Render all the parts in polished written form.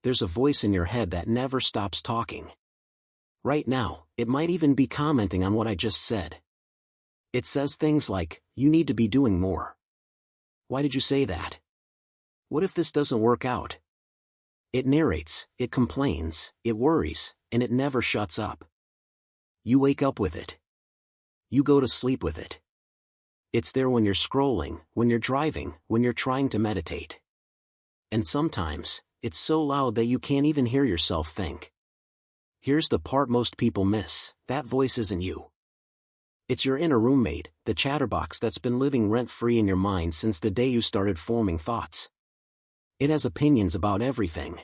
There's a voice in your head that never stops talking. Right now, it might even be commenting on what I just said. It says things like, "You need to be doing more. Why did you say that? What if this doesn't work out?" It narrates, it complains, it worries, and it never shuts up. You wake up with it. You go to sleep with it. It's there when you're scrolling, when you're driving, when you're trying to meditate. And sometimes, it's so loud that you can't even hear yourself think. Here's the part most people miss: that voice isn't you. It's your inner roommate, the chatterbox that's been living rent-free in your mind since the day you started forming thoughts. It has opinions about everything.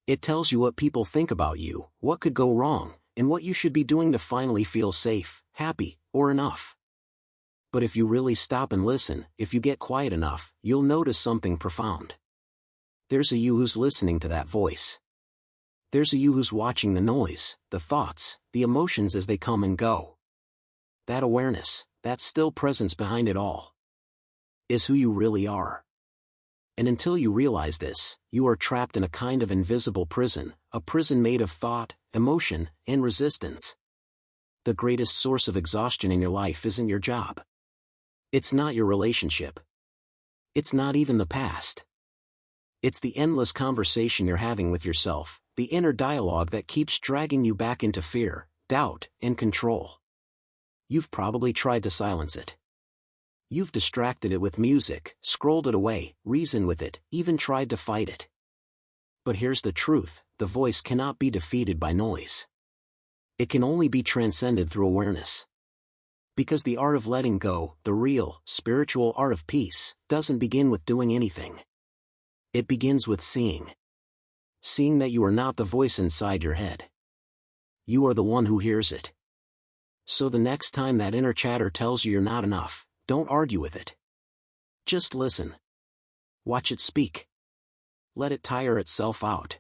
It tells you what people think about you, what could go wrong, and what you should be doing to finally feel safe, happy, or enough. But if you really stop and listen, if you get quiet enough, you'll notice something profound. There's a you who's listening to that voice. There's a you who's watching the noise, the thoughts, the emotions as they come and go. That awareness, that still presence behind it all, is who you really are. And until you realize this, you are trapped in a kind of invisible prison, a prison made of thought, emotion, and resistance. The greatest source of exhaustion in your life isn't your job. It's not your relationship. It's not even the past. It's the endless conversation you're having with yourself, the inner dialogue that keeps dragging you back into fear, doubt, and control. You've probably tried to silence it. You've distracted it with music, scrolled it away, reasoned with it, even tried to fight it. But here's the truth: the voice cannot be defeated by noise. It can only be transcended through awareness. Because the art of letting go, the real, spiritual art of peace, doesn't begin with doing anything. It begins with seeing. Seeing that you are not the voice inside your head. You are the one who hears it. So the next time that inner chatter tells you you're not enough, don't argue with it. Just listen. Watch it speak. Let it tire itself out.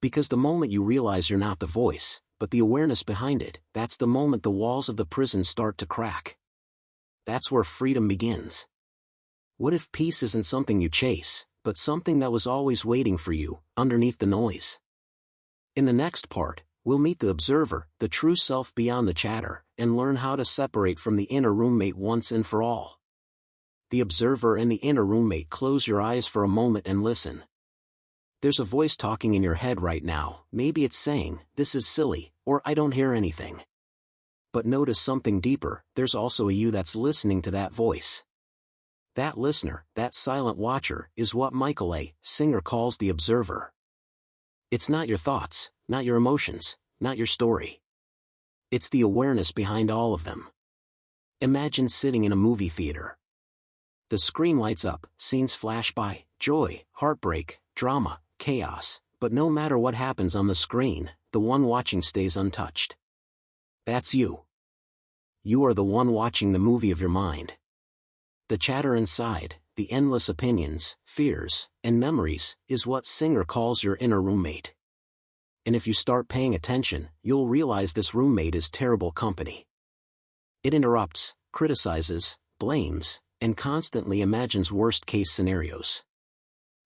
Because the moment you realize you're not the voice, but the awareness behind it, that's the moment the walls of the prison start to crack. That's where freedom begins. What if peace isn't something you chase, but something that was always waiting for you, underneath the noise? In the next part, we'll meet the observer, the true self beyond the chatter, and learn how to separate from the inner roommate once and for all. The observer and the inner roommate. Close your eyes for a moment and listen. There's a voice talking in your head right now. Maybe it's saying, "This is silly," or "I don't hear anything." But notice something deeper: there's also a you that's listening to that voice. That listener, that silent watcher, is what Michael A. Singer calls the observer. It's not your thoughts, not your emotions, not your story. It's the awareness behind all of them. Imagine sitting in a movie theater. The screen lights up, scenes flash by, joy, heartbreak, drama, chaos, but no matter what happens on the screen, the one watching stays untouched. That's you. You are the one watching the movie of your mind. The chatter inside, the endless opinions, fears, and memories, is what Singer calls your inner roommate. And if you start paying attention, you'll realize this roommate is terrible company. It interrupts, criticizes, blames, and constantly imagines worst-case scenarios.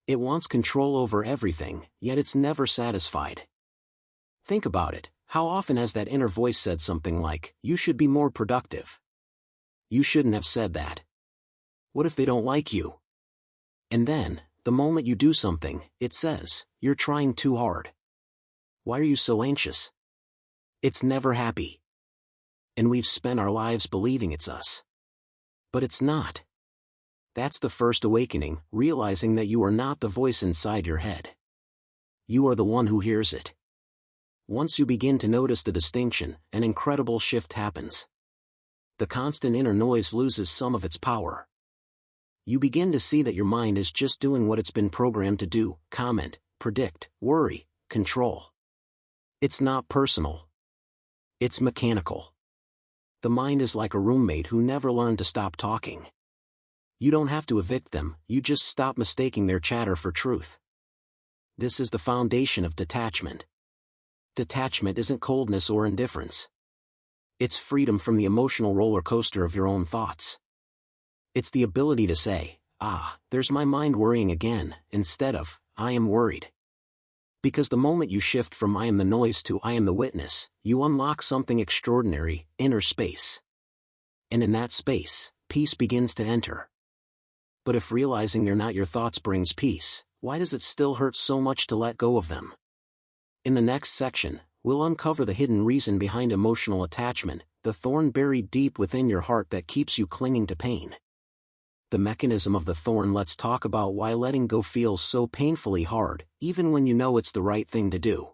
It wants control over everything, yet it's never satisfied. Think about it: how often has that inner voice said something like, "You should be more productive. You shouldn't have said that. What if they don't like you?" And then, the moment you do something, it says, "You're trying too hard. Why are you so anxious?" It's never happy. And we've spent our lives believing it's us. But it's not. That's the first awakening, realizing that you are not the voice inside your head. You are the one who hears it. Once you begin to notice the distinction, an incredible shift happens. The constant inner noise loses some of its power. You begin to see that your mind is just doing what it's been programmed to do: comment, predict, worry, control. It's not personal. It's mechanical. The mind is like a roommate who never learned to stop talking. You don't have to evict them, you just stop mistaking their chatter for truth. This is the foundation of detachment. Detachment isn't coldness or indifference. It's freedom from the emotional roller coaster of your own thoughts. It's the ability to say, "Ah, there's my mind worrying again," instead of, "I am worried." Because the moment you shift from I am the noise to I am the witness, you unlock something extraordinary, inner space. And in that space, peace begins to enter. But if realizing you're not your thoughts brings peace, why does it still hurt so much to let go of them? In the next section, we'll uncover the hidden reason behind emotional attachment, the thorn buried deep within your heart that keeps you clinging to pain. The mechanism of the thorn. Let's talk about why letting go feels so painfully hard, even when you know it's the right thing to do.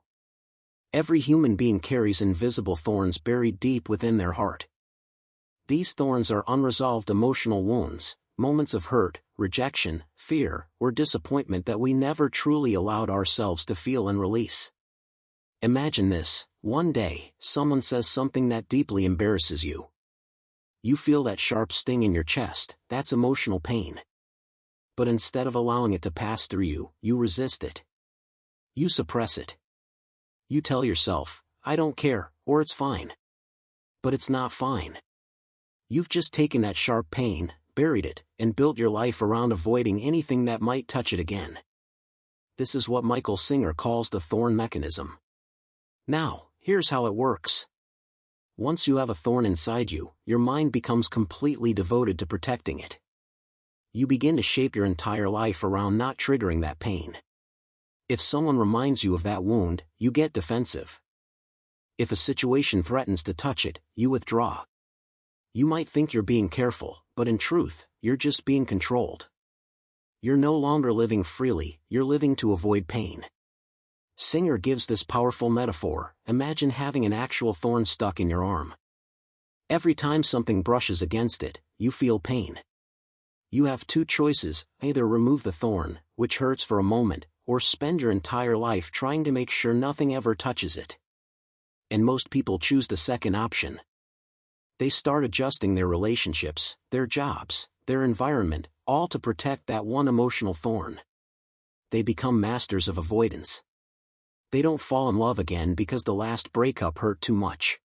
Every human being carries invisible thorns buried deep within their heart. These thorns are unresolved emotional wounds, moments of hurt, rejection, fear, or disappointment that we never truly allowed ourselves to feel and release. Imagine this: one day, someone says something that deeply embarrasses you. You feel that sharp sting in your chest, that's emotional pain. But instead of allowing it to pass through you, you resist it. You suppress it. You tell yourself, I don't care, or it's fine. But it's not fine. You've just taken that sharp pain, buried it, and built your life around avoiding anything that might touch it again. This is what Michael Singer calls the thorn mechanism. Now, here's how it works. Once you have a thorn inside you, your mind becomes completely devoted to protecting it. You begin to shape your entire life around not triggering that pain. If someone reminds you of that wound, you get defensive. If a situation threatens to touch it, you withdraw. You might think you're being careful, but in truth, you're just being controlled. You're no longer living freely, you're living to avoid pain. Singer gives this powerful metaphor: imagine having an actual thorn stuck in your arm. Every time something brushes against it, you feel pain. You have two choices: either remove the thorn, which hurts for a moment, or spend your entire life trying to make sure nothing ever touches it. And most people choose the second option. They start adjusting their relationships, their jobs, their environment, all to protect that one emotional thorn. They become masters of avoidance. They don't fall in love again because the last breakup hurt too much.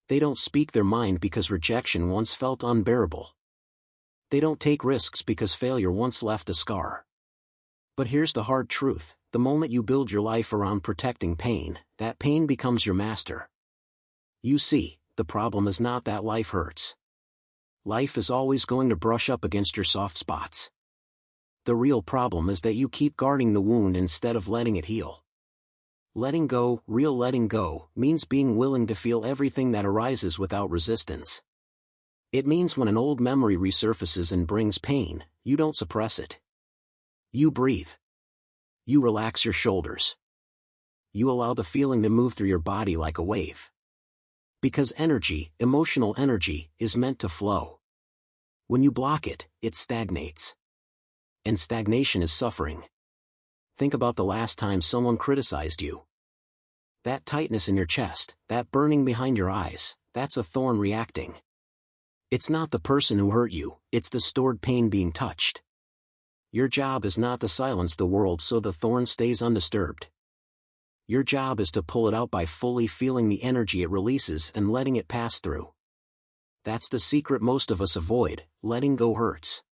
They don't speak their mind because rejection once felt unbearable. They don't take risks because failure once left a scar. But here's the hard truth: the moment you build your life around protecting pain, that pain becomes your master. You see, the problem is not that life hurts. Life is always going to brush up against your soft spots. The real problem is that you keep guarding the wound instead of letting it heal. Letting go, real letting go, means being willing to feel everything that arises without resistance. It means when an old memory resurfaces and brings pain, you don't suppress it. You breathe. You relax your shoulders. You allow the feeling to move through your body like a wave. Because energy, emotional energy, is meant to flow. When you block it, it stagnates. And stagnation is suffering. Think about the last time someone criticized you. That tightness in your chest, that burning behind your eyes, that's a thorn reacting. It's not the person who hurt you, it's the stored pain being touched. Your job is not to silence the world so the thorn stays undisturbed. Your job is to pull it out by fully feeling the energy it releases and letting it pass through. That's the secret most of us avoid. Letting go hurts.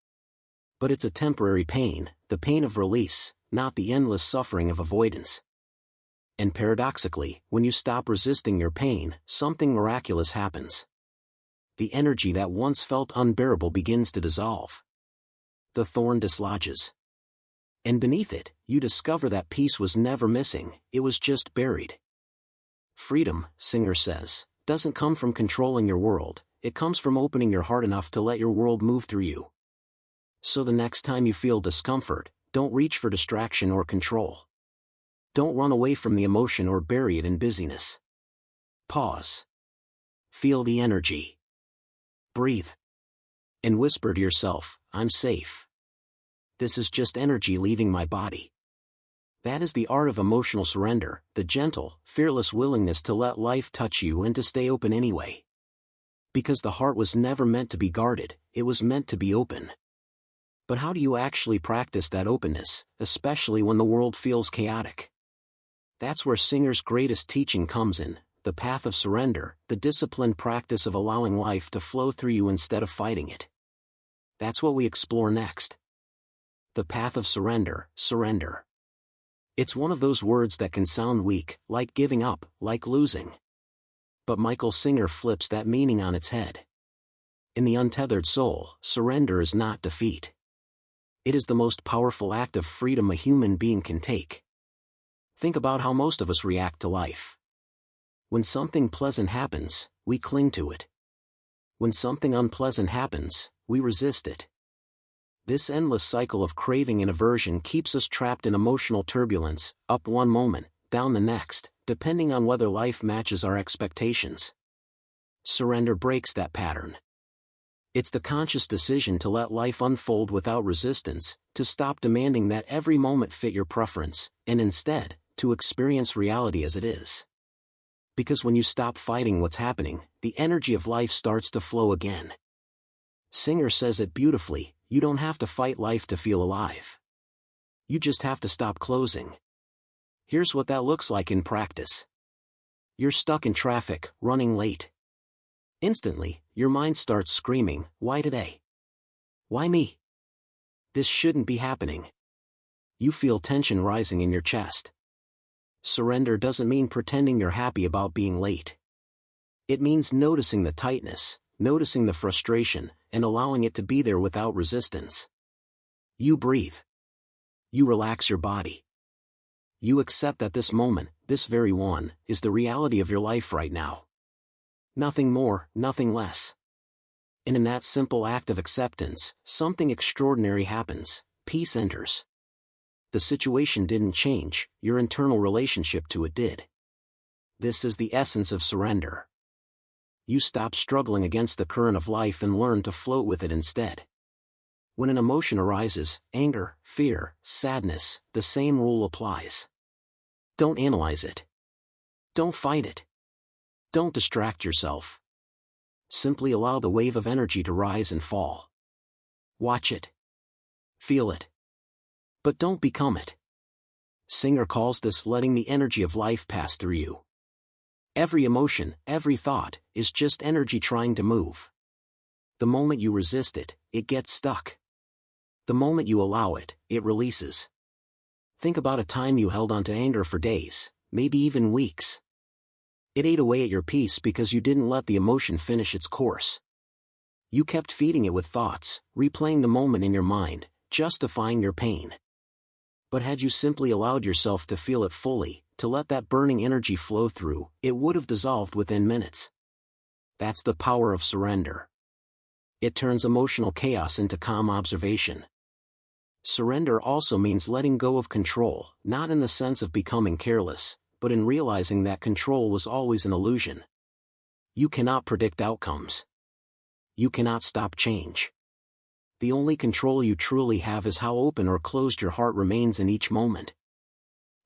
But it's a temporary pain, the pain of release, not the endless suffering of avoidance. And paradoxically, when you stop resisting your pain, something miraculous happens. The energy that once felt unbearable begins to dissolve. The thorn dislodges. And beneath it, you discover that peace was never missing, it was just buried. Freedom, Singer says, doesn't come from controlling your world, it comes from opening your heart enough to let your world move through you. So the next time you feel discomfort, don't reach for distraction or control. Don't run away from the emotion or bury it in busyness. Pause. Feel the energy. Breathe. And whisper to yourself, I'm safe. This is just energy leaving my body. That is the art of emotional surrender, the gentle, fearless willingness to let life touch you and to stay open anyway. Because the heart was never meant to be guarded, it was meant to be open. But how do you actually practice that openness, especially when the world feels chaotic? That's where Singer's greatest teaching comes in, the path of surrender, the disciplined practice of allowing life to flow through you instead of fighting it. That's what we explore next. The path of surrender, surrender. It's one of those words that can sound weak, like giving up, like losing. But Michael Singer flips that meaning on its head. In the untethered soul, surrender is not defeat. It is the most powerful act of freedom a human being can take. Think about how most of us react to life. When something pleasant happens, we cling to it. When something unpleasant happens, we resist it. This endless cycle of craving and aversion keeps us trapped in emotional turbulence, up one moment, down the next, depending on whether life matches our expectations. Surrender breaks that pattern. It's the conscious decision to let life unfold without resistance, to stop demanding that every moment fit your preference, and instead, to experience reality as it is. Because when you stop fighting what's happening, the energy of life starts to flow again. Singer says it beautifully, you don't have to fight life to feel alive. You just have to stop closing. Here's what that looks like in practice. You're stuck in traffic, running late. Instantly, your mind starts screaming, why today? Why me? This shouldn't be happening. You feel tension rising in your chest. Surrender doesn't mean pretending you're happy about being late. It means noticing the tightness, noticing the frustration, and allowing it to be there without resistance. You breathe. You relax your body. You accept that this moment, this very one, is the reality of your life right now. Nothing more, nothing less. And in that simple act of acceptance, something extraordinary happens. Peace enters. The situation didn't change, your internal relationship to it did. This is the essence of surrender. You stop struggling against the current of life and learn to float with it instead. When an emotion arises, anger, fear, sadness, the same rule applies. Don't analyze it. Don't fight it. Don't distract yourself. Simply allow the wave of energy to rise and fall. Watch it. Feel it. But don't become it. Singer calls this letting the energy of life pass through you. Every emotion, every thought, is just energy trying to move. The moment you resist it, it gets stuck. The moment you allow it, it releases. Think about a time you held onto anger for days, maybe even weeks. It ate away at your peace because you didn't let the emotion finish its course. You kept feeding it with thoughts, replaying the moment in your mind, justifying your pain. But had you simply allowed yourself to feel it fully, to let that burning energy flow through, it would have dissolved within minutes. That's the power of surrender. It turns emotional chaos into calm observation. Surrender also means letting go of control, not in the sense of becoming careless, but in realizing that control was always an illusion. You cannot predict outcomes. You cannot stop change. The only control you truly have is how open or closed your heart remains in each moment.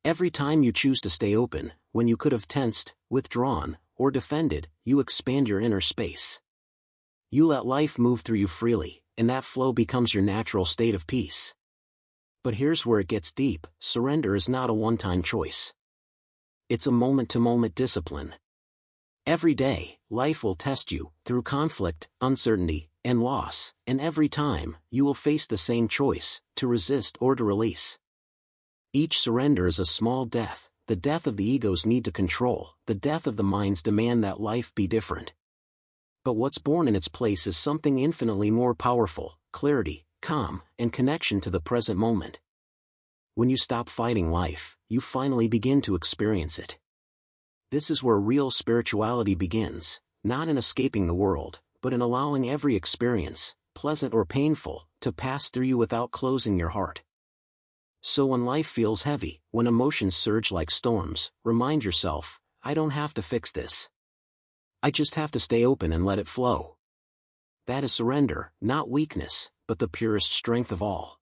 Every time you choose to stay open, when you could have tensed, withdrawn, or defended, you expand your inner space. You let life move through you freely, and that flow becomes your natural state of peace. But here's where it gets deep: surrender is not a one-time choice. It's a moment-to-moment discipline. Every day, life will test you, through conflict, uncertainty, and loss, and every time, you will face the same choice, to resist or to release. Each surrender is a small death, the death of the ego's need to control, the death of the mind's demand that life be different. But what's born in its place is something infinitely more powerful: clarity, calm, and connection to the present moment. When you stop fighting life, you finally begin to experience it. This is where real spirituality begins, not in escaping the world, but in allowing every experience, pleasant or painful, to pass through you without closing your heart. So when life feels heavy, when emotions surge like storms, remind yourself, I don't have to fix this. I just have to stay open and let it flow. That is surrender, not weakness, but the purest strength of all.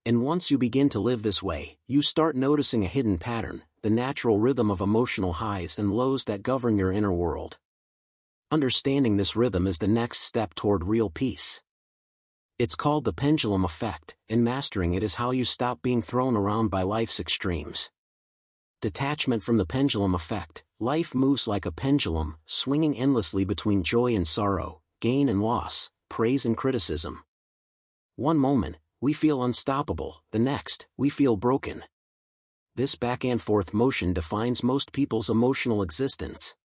And once you begin to live this way, you start noticing a hidden pattern, the natural rhythm of emotional highs and lows that govern your inner world. Understanding this rhythm is the next step toward real peace. It's called the pendulum effect, and mastering it is how you stop being thrown around by life's extremes. Detachment from the pendulum effect: life moves like a pendulum, swinging endlessly between joy and sorrow, gain and loss, praise and criticism. One moment, we feel unstoppable; the next, we feel broken. This back-and-forth motion defines most people's emotional existence.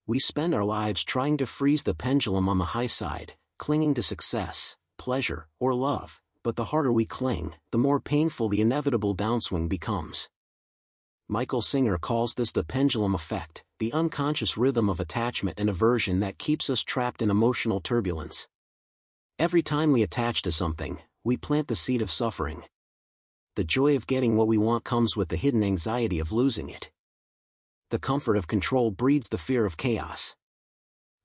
We spend our lives trying to freeze the pendulum on the high side, clinging to success, pleasure, or love, but the harder we cling, the more painful the inevitable downswing becomes. Michael Singer calls this the pendulum effect, the unconscious rhythm of attachment and aversion that keeps us trapped in emotional turbulence. Every time we attach to something, we plant the seed of suffering. The joy of getting what we want comes with the hidden anxiety of losing it. The comfort of control breeds the fear of chaos.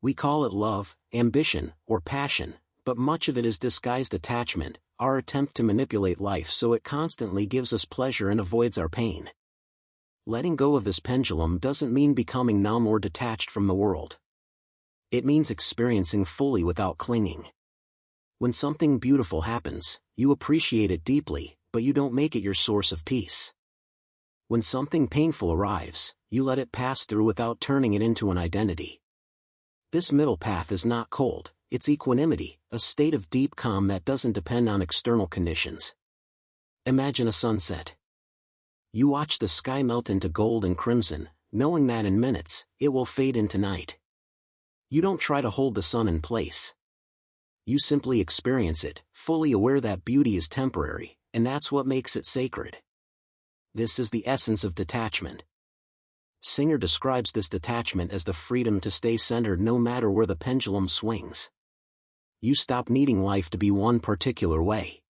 We call it love, ambition, or passion, but much of it is disguised attachment, our attempt to manipulate life so it constantly gives us pleasure and avoids our pain. Letting go of this pendulum doesn't mean becoming numb or detached from the world. It means experiencing fully without clinging. When something beautiful happens, you appreciate it deeply, but you don't make it your source of peace. When something painful arrives, you let it pass through without turning it into an identity. This middle path is not cold, it's equanimity, a state of deep calm that doesn't depend on external conditions. Imagine a sunset. You watch the sky melt into gold and crimson, knowing that in minutes, it will fade into night. You don't try to hold the sun in place. You simply experience it, fully aware that beauty is temporary, and that's what makes it sacred. This is the essence of detachment. Singer describes this detachment as the freedom to stay centered no matter where the pendulum swings. You stop needing life to be one particular way.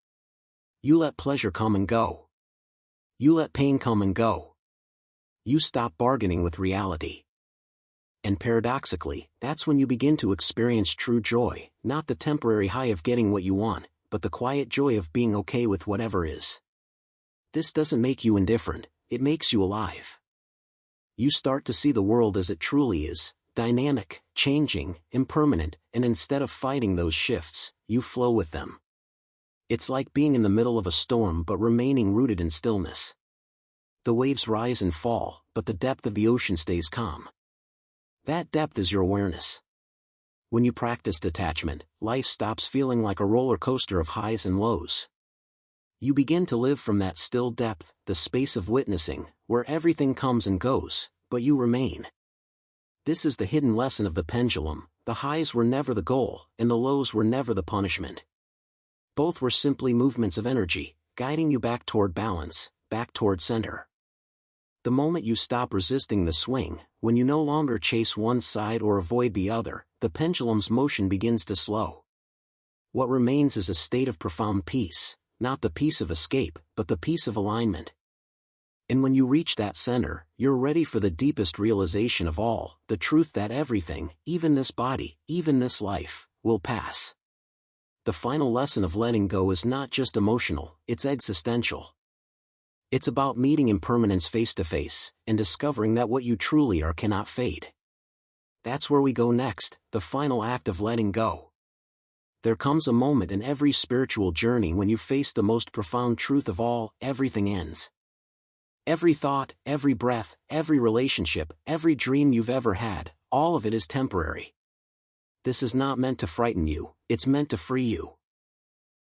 You let pleasure come and go. You let pain come and go. You stop bargaining with reality. And paradoxically, that's when you begin to experience true joy, not the temporary high of getting what you want, but the quiet joy of being okay with whatever is. This doesn't make you indifferent, it makes you alive. You start to see the world as it truly is, dynamic, changing, impermanent, and instead of fighting those shifts, you flow with them. It's like being in the middle of a storm but remaining rooted in stillness. The waves rise and fall, but the depth of the ocean stays calm. That depth is your awareness. When you practice detachment, life stops feeling like a roller coaster of highs and lows. You begin to live from that still depth, the space of witnessing, where everything comes and goes, but you remain. This is the hidden lesson of the pendulum: the highs were never the goal, and the lows were never the punishment. Both were simply movements of energy, guiding you back toward balance, back toward center. The moment you stop resisting the swing, when you no longer chase one side or avoid the other, the pendulum's motion begins to slow. What remains is a state of profound peace, not the peace of escape, but the peace of alignment. And when you reach that center, you're ready for the deepest realization of all, the truth that everything, even this body, even this life, will pass. The final lesson of letting go is not just emotional, it's existential. It's about meeting impermanence face to face, and discovering that what you truly are cannot fade. That's where we go next, the final act of letting go. There comes a moment in every spiritual journey when you face the most profound truth of all: everything ends. Every thought, every breath, every relationship, every dream you've ever had, all of it is temporary. This is not meant to frighten you, it's meant to free you.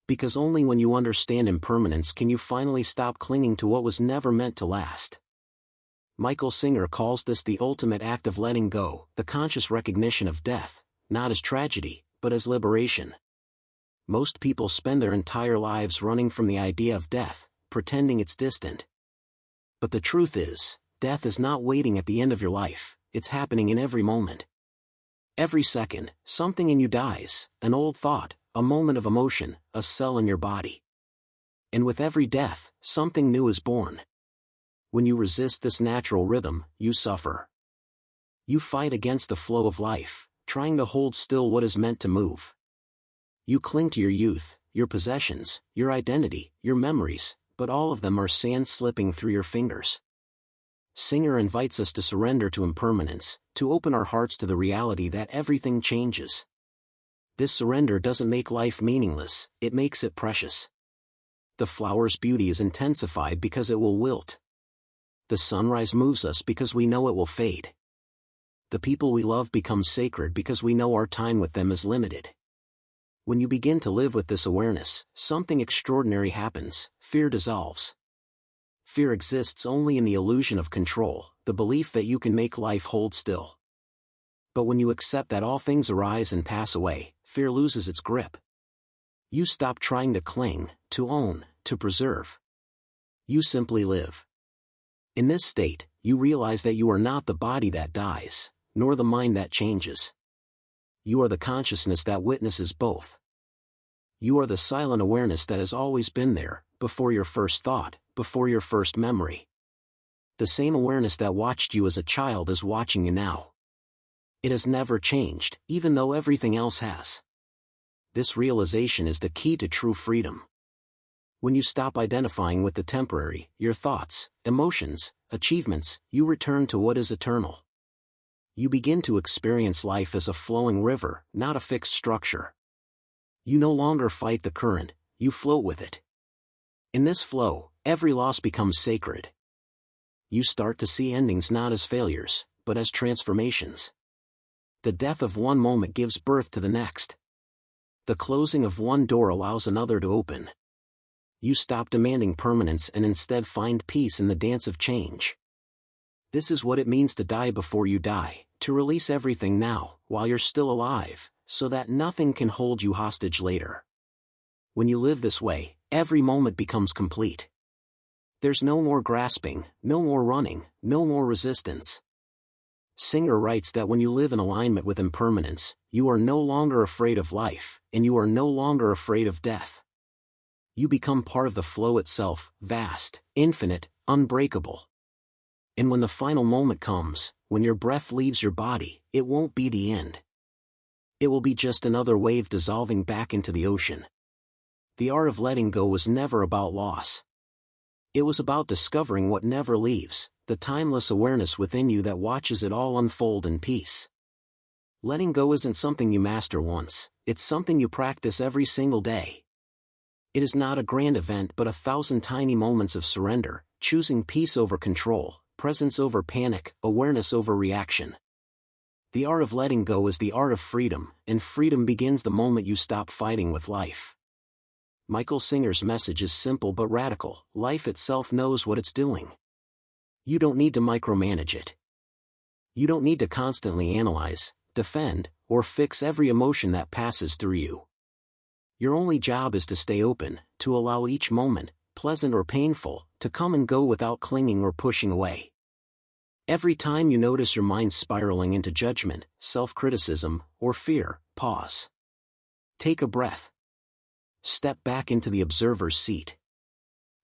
Because only when you understand impermanence can you finally stop clinging to what was never meant to last. Michael Singer calls this the ultimate act of letting go, the conscious recognition of death, not as tragedy, but as liberation. Most people spend their entire lives running from the idea of death, pretending it's distant. But the truth is, death is not waiting at the end of your life, it's happening in every moment. Every second, something in you dies, an old thought, a moment of emotion, a cell in your body. And with every death, something new is born. When you resist this natural rhythm, you suffer. You fight against the flow of life, trying to hold still what is meant to move. You cling to your youth, your possessions, your identity, your memories, but all of them are sand slipping through your fingers. Singer invites us to surrender to impermanence, to open our hearts to the reality that everything changes. This surrender doesn't make life meaningless, it makes it precious. The flower's beauty is intensified because it will wilt. The sunrise moves us because we know it will fade. The people we love become sacred because we know our time with them is limited. When you begin to live with this awareness, something extraordinary happens: fear dissolves. Fear exists only in the illusion of control, the belief that you can make life hold still. But when you accept that all things arise and pass away, fear loses its grip. You stop trying to cling, to own, to preserve. You simply live. In this state, you realize that you are not the body that dies, nor the mind that changes. You are the consciousness that witnesses both. You are the silent awareness that has always been there, before your first thought, before your first memory. The same awareness that watched you as a child is watching you now. It has never changed, even though everything else has. This realization is the key to true freedom. When you stop identifying with the temporary, your thoughts, emotions, achievements, you return to what is eternal. You begin to experience life as a flowing river, not a fixed structure. You no longer fight the current, you float with it. In this flow, every loss becomes sacred. You start to see endings not as failures, but as transformations. The death of one moment gives birth to the next. The closing of one door allows another to open. You stop demanding permanence and instead find peace in the dance of change. This is what it means to die before you die, to release everything now, while you're still alive, so that nothing can hold you hostage later. When you live this way, every moment becomes complete. There's no more grasping, no more running, no more resistance. Singer writes that when you live in alignment with impermanence, you are no longer afraid of life, and you are no longer afraid of death. You become part of the flow itself, vast, infinite, unbreakable. And when the final moment comes, when your breath leaves your body, it won't be the end. It will be just another wave dissolving back into the ocean. The art of letting go was never about loss. It was about discovering what never leaves, the timeless awareness within you that watches it all unfold in peace. Letting go isn't something you master once, it's something you practice every single day. It is not a grand event but 1,000 tiny moments of surrender, choosing peace over control, presence over panic, awareness over reaction. The art of letting go is the art of freedom, and freedom begins the moment you stop fighting with life. Michael Singer's message is simple but radical: life itself knows what it's doing. You don't need to micromanage it. You don't need to constantly analyze, defend, or fix every emotion that passes through you. Your only job is to stay open, to allow each moment, pleasant or painful, to come and go without clinging or pushing away. Every time you notice your mind spiraling into judgment, self-criticism, or fear, pause. Take a breath. Step back into the observer's seat.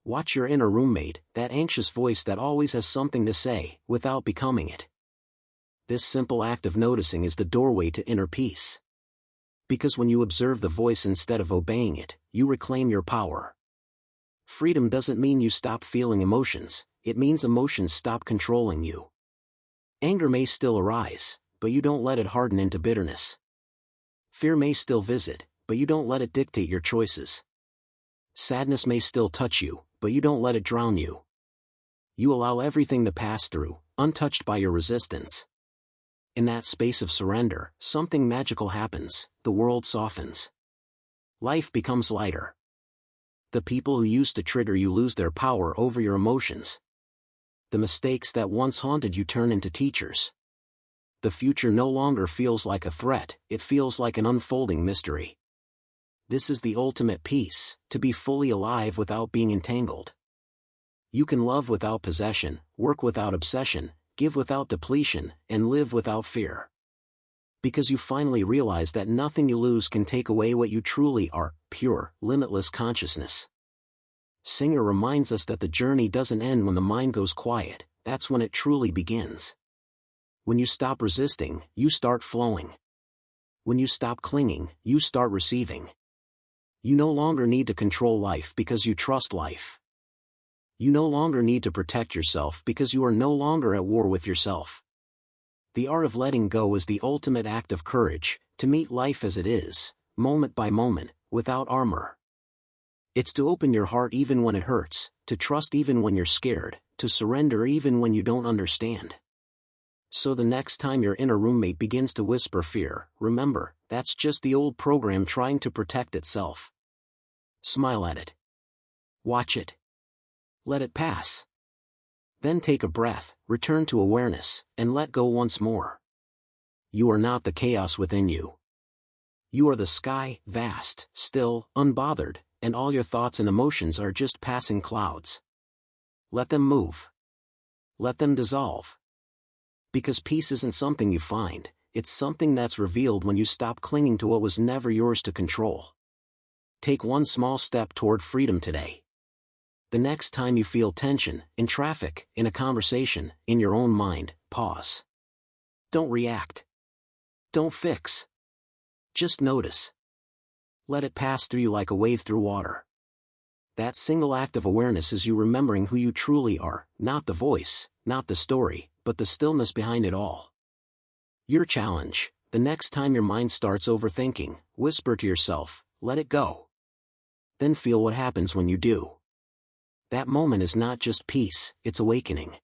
Watch your inner roommate, that anxious voice that always has something to say, without becoming it. This simple act of noticing is the doorway to inner peace. Because when you observe the voice instead of obeying it, you reclaim your power. Freedom doesn't mean you stop feeling emotions, it means emotions stop controlling you. Anger may still arise, but you don't let it harden into bitterness. Fear may still visit, but you don't let it dictate your choices. Sadness may still touch you, but you don't let it drown you. You allow everything to pass through, untouched by your resistance. In that space of surrender, something magical happens, the world softens. Life becomes lighter. The people who used to trigger you lose their power over your emotions. The mistakes that once haunted you turn into teachers. The future no longer feels like a threat, it feels like an unfolding mystery. This is the ultimate peace, to be fully alive without being entangled. You can love without possession, work without obsession, give without depletion, and live without fear. Because you finally realize that nothing you lose can take away what you truly are, pure, limitless consciousness. Singer reminds us that the journey doesn't end when the mind goes quiet, that's when it truly begins. When you stop resisting, you start flowing. When you stop clinging, you start receiving. You no longer need to control life because you trust life. You no longer need to protect yourself because you are no longer at war with yourself. The art of letting go is the ultimate act of courage, to meet life as it is, moment by moment, without armor. It's to open your heart even when it hurts, to trust even when you're scared, to surrender even when you don't understand. So the next time your inner roommate begins to whisper fear, remember, that's just the old program trying to protect itself. Smile at it. Watch it. Let it pass. Then take a breath, return to awareness, and let go once more. You are not the chaos within you. You are the sky, vast, still, unbothered, and all your thoughts and emotions are just passing clouds. Let them move. Let them dissolve. Because peace isn't something you find, it's something that's revealed when you stop clinging to what was never yours to control. Take one small step toward freedom today. The next time you feel tension, in traffic, in a conversation, in your own mind, pause. Don't react. Don't fix. Just notice. Let it pass through you like a wave through water. That single act of awareness is you remembering who you truly are, not the voice, not the story, but the stillness behind it all. Your challenge: the next time your mind starts overthinking, whisper to yourself, let it go. Then feel what happens when you do. That moment is not just peace, it's awakening.